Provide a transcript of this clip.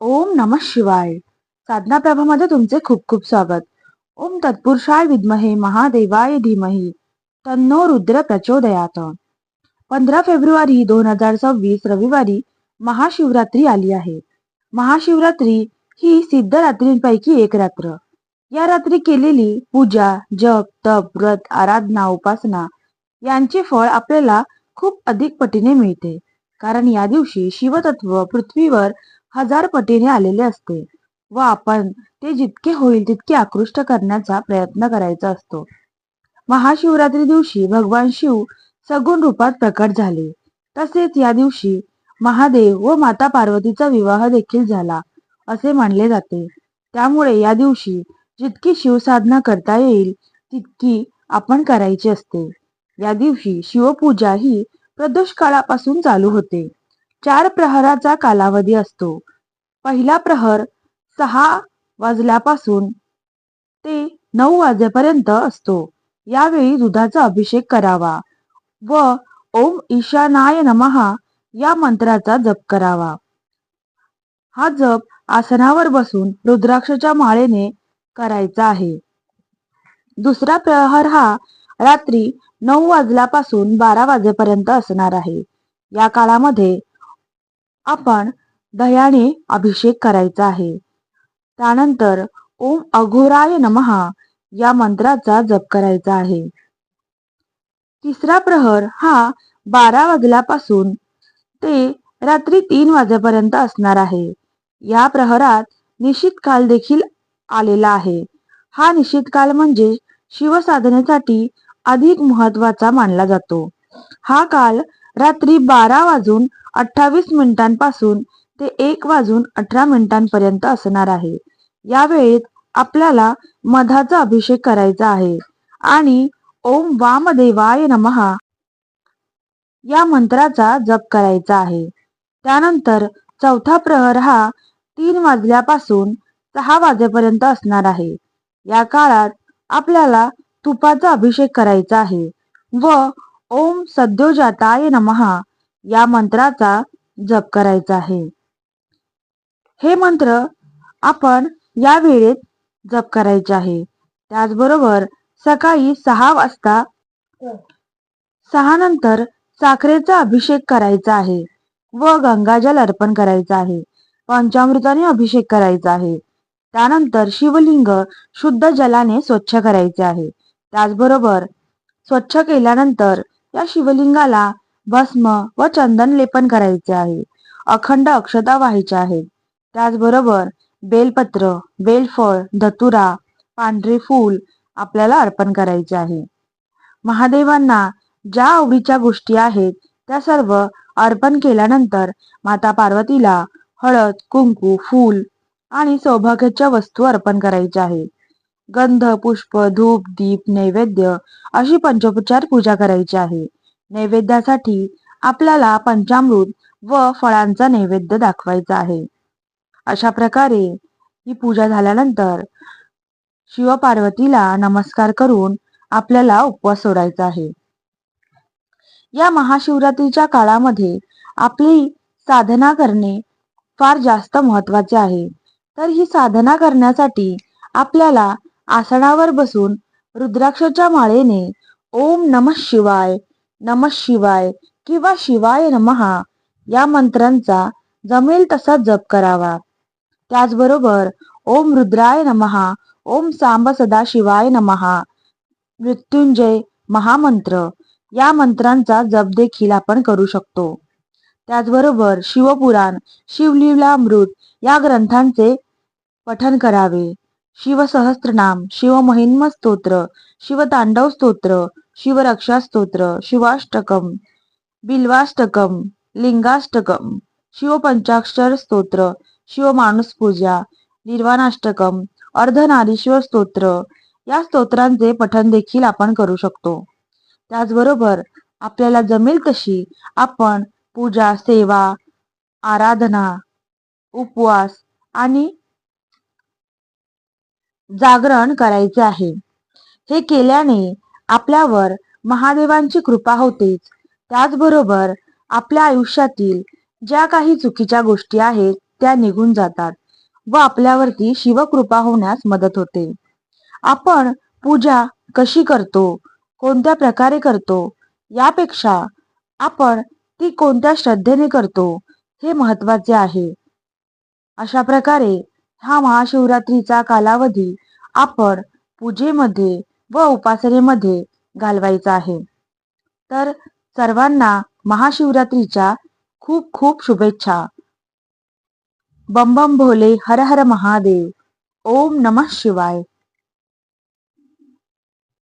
ओम नमः शिवाय. साधना प्रभामध्ये तुमचे खूप खूप स्वागत. ओम तत्पुरुषाय विद्महे महादेवाय धीमहि तन्नो रुद्र प्रचोदयात. 15 फेब्रुवारी 2026 रविवारी महाशिवरात्री आली आहे. महाशिवरात्री ही सिद्ध रात्रींपैकी एक रात्र. या रात्री केलेली पूजा, जप, तप, व्रत, आराधना, उपासना यांचे फळ आपल्याला खूप अधिक पटीने मिळते. कारण या दिवशी शिवतत्व पृथ्वीवर 1000 पटीने आलेले असते व आपण ते जितके होईल तितके आकृष्ट करण्याचा प्रयत्न करायचा असतो. महाशिवरात्री दिवशी भगवान शिव सगुण रूपात प्रकट झाले. तसेच या दिवशी महादेव व माता पार्वतीचा विवाह देखील झाला असे मानले जाते. त्यामुळे या दिवशी जितकी शिवसाधना करता येईल तितकी आपण करायची असते. या दिवशी शिवपूजा ही प्रदोष काळापासून चालू होते. 4 प्रहराचा कालावधी असतो. पहिला प्रहर 6 वाजल्यापासून ते 9 वाजेपर्यंत असतो. यावेळी दुधाचा अभिषेक करावा व ओम ईशानाय नमः या मंत्राचा जप करावा. हा जप आसनावर बसून रुद्राक्षाच्या माळेने करायचा आहे. दुसरा प्रहर हा रात्री 9 वाजल्यापासून 12 वाजेपर्यंत असणार आहे. या काळामध्ये आपण दह्याने अभिषेक करायचा आहे. त्यानंतर ओम अघोराय नमः या मंत्राचा जप करायचा आहे. तिसरा प्रहर हा 12 वाजल्यापासून ते रात्री 3 वाजेपर्यंत असणार आहे. या प्रहरात निशित काल देखील आलेला आहे. हा निशित काल म्हणजे शिवसाधनेसाठी अधिक महत्वाचा मानला जातो. हा काल रात्री 12 वाजून 28 मिनिटांपासून ते 1 वाजून 18 मिनिटांपर्यंत असणार आहे. या वेळेत आपल्याला मधाचा अभिषेक करायचा आहे आणि ओम वामदेवाय नमः या मंत्राचा जप करायचा आहे. त्यानंतर चौथा प्रहर हा 3 वाजल्यापासून 6 वाजेपर्यंत असणार आहे. या काळात आपल्याला तुपाचा अभिषेक करायचा आहे व ओम सद्योजाताय नमः या मंत्राचा जप करायचा आहे. हे मंत्र आपण या वेळेत जप करायचे आहे. त्याचबरोबर सकाळी 6 वाजता 6 नंतर साखरेचा अभिषेक करायचा आहे व गंगाजल अर्पण करायचा आहे. पंचामृताने अभिषेक करायचा आहे. त्यानंतर शिवलिंग शुद्ध जलाने स्वच्छ करायचे आहे. त्याचबरोबर स्वच्छ केल्यानंतर या शिवलिंगाला भस्म व चंदन लेपन करायचे आहे. अखंड अक्षता व्हायच्या आहेत. त्याचबरोबर बेलपत्र, बेलफळ, धतुरा, पांढरे फूल आपल्याला अर्पण करायचे आहे. महादेवांना ज्या आवडीच्या गोष्टी आहेत त्या सर्व अर्पण केल्यानंतर माता पार्वतीला हळद, कुंकू, फूल आणि सौभाग्याच्या वस्तू अर्पण करायच्या आहेत. गंध, पुष्प, धूप, दीप, नैवेद्य अशी पंचोपचार पूजा करायची आहे. नैवेद्यासाठी आपल्याला पंचामृत व फळांचा नैवेद्य दाखवायचा आहे. अशा प्रकारे ही पूजा झाल्यानंतर शिवपार्वतीला नमस्कार करून आपल्याला उपवास सोडायचा आहे. या महाशिवरात्रीच्या काळामध्ये आपली साधना करणे फार जास्त महत्वाचे आहे. तर ही साधना करण्यासाठी आपल्याला आसनावर बसून रुद्राक्षाच्या माळेने ओम नमः शिवाय, नमः शिवाय किंवा शिवाय नमः या मंत्रांचा जमेल तसा जप करावा. त्याचबरोबर ओम रुद्राय नमः, ओम सांब सदाशिवाय नमः, मृत्युंजय महामंत्र या मंत्रांचा जप देखील आपण करू शकतो. त्याचबरोबर शिवपुराण, शिवलीलामृत या ग्रंथांचे पठण करावे. शिवसहस्त्रनाम, शिवमहिम्न स्तोत्र, शिवतांडव स्तोत्र, शिवरक्षा स्तोत्र, शिवाष्टकम, बिल्वाष्टकम, लिंगाष्टकम, शिवपंचाक्षर स्तोत्र, शिवमानसपूजा, निर्वाणाष्टकम, अर्धनारीश्वर स्तोत्र या स्तोत्रांचे पठण देखील आपण करू शकतो. त्याचबरोबर आपल्याला जमेल तशी आपण पूजा, सेवा, आराधना, उपवास आणि जागरण करायचे आहे. हे केल्याने आपल्यावर महादेवांची कृपा होतेच. त्याचबरोबर आपल्या आयुष्यातील ज्या काही चुकीच्या गोष्टी आहेत त्या निघून जातात व आपल्यावरती शिवकृपा होण्यास मदत होते. आपण पूजा कशी करतो, कोणत्या प्रकारे करतो, यापेक्षा आपण ती कोणत्या श्रद्धेने करतो हे महत्वाचे आहे. अशा प्रकारे हा महाशिवरात्रीचा कालावधी आपण पूजेमध्ये व उपासनेमध्ये घालवायचा आहे. तर सर्वांना महाशिवरात्रीच्या खूप खूप शुभेच्छा. बम बम भोले, हर हर महादेव. ओम नमः शिवाय.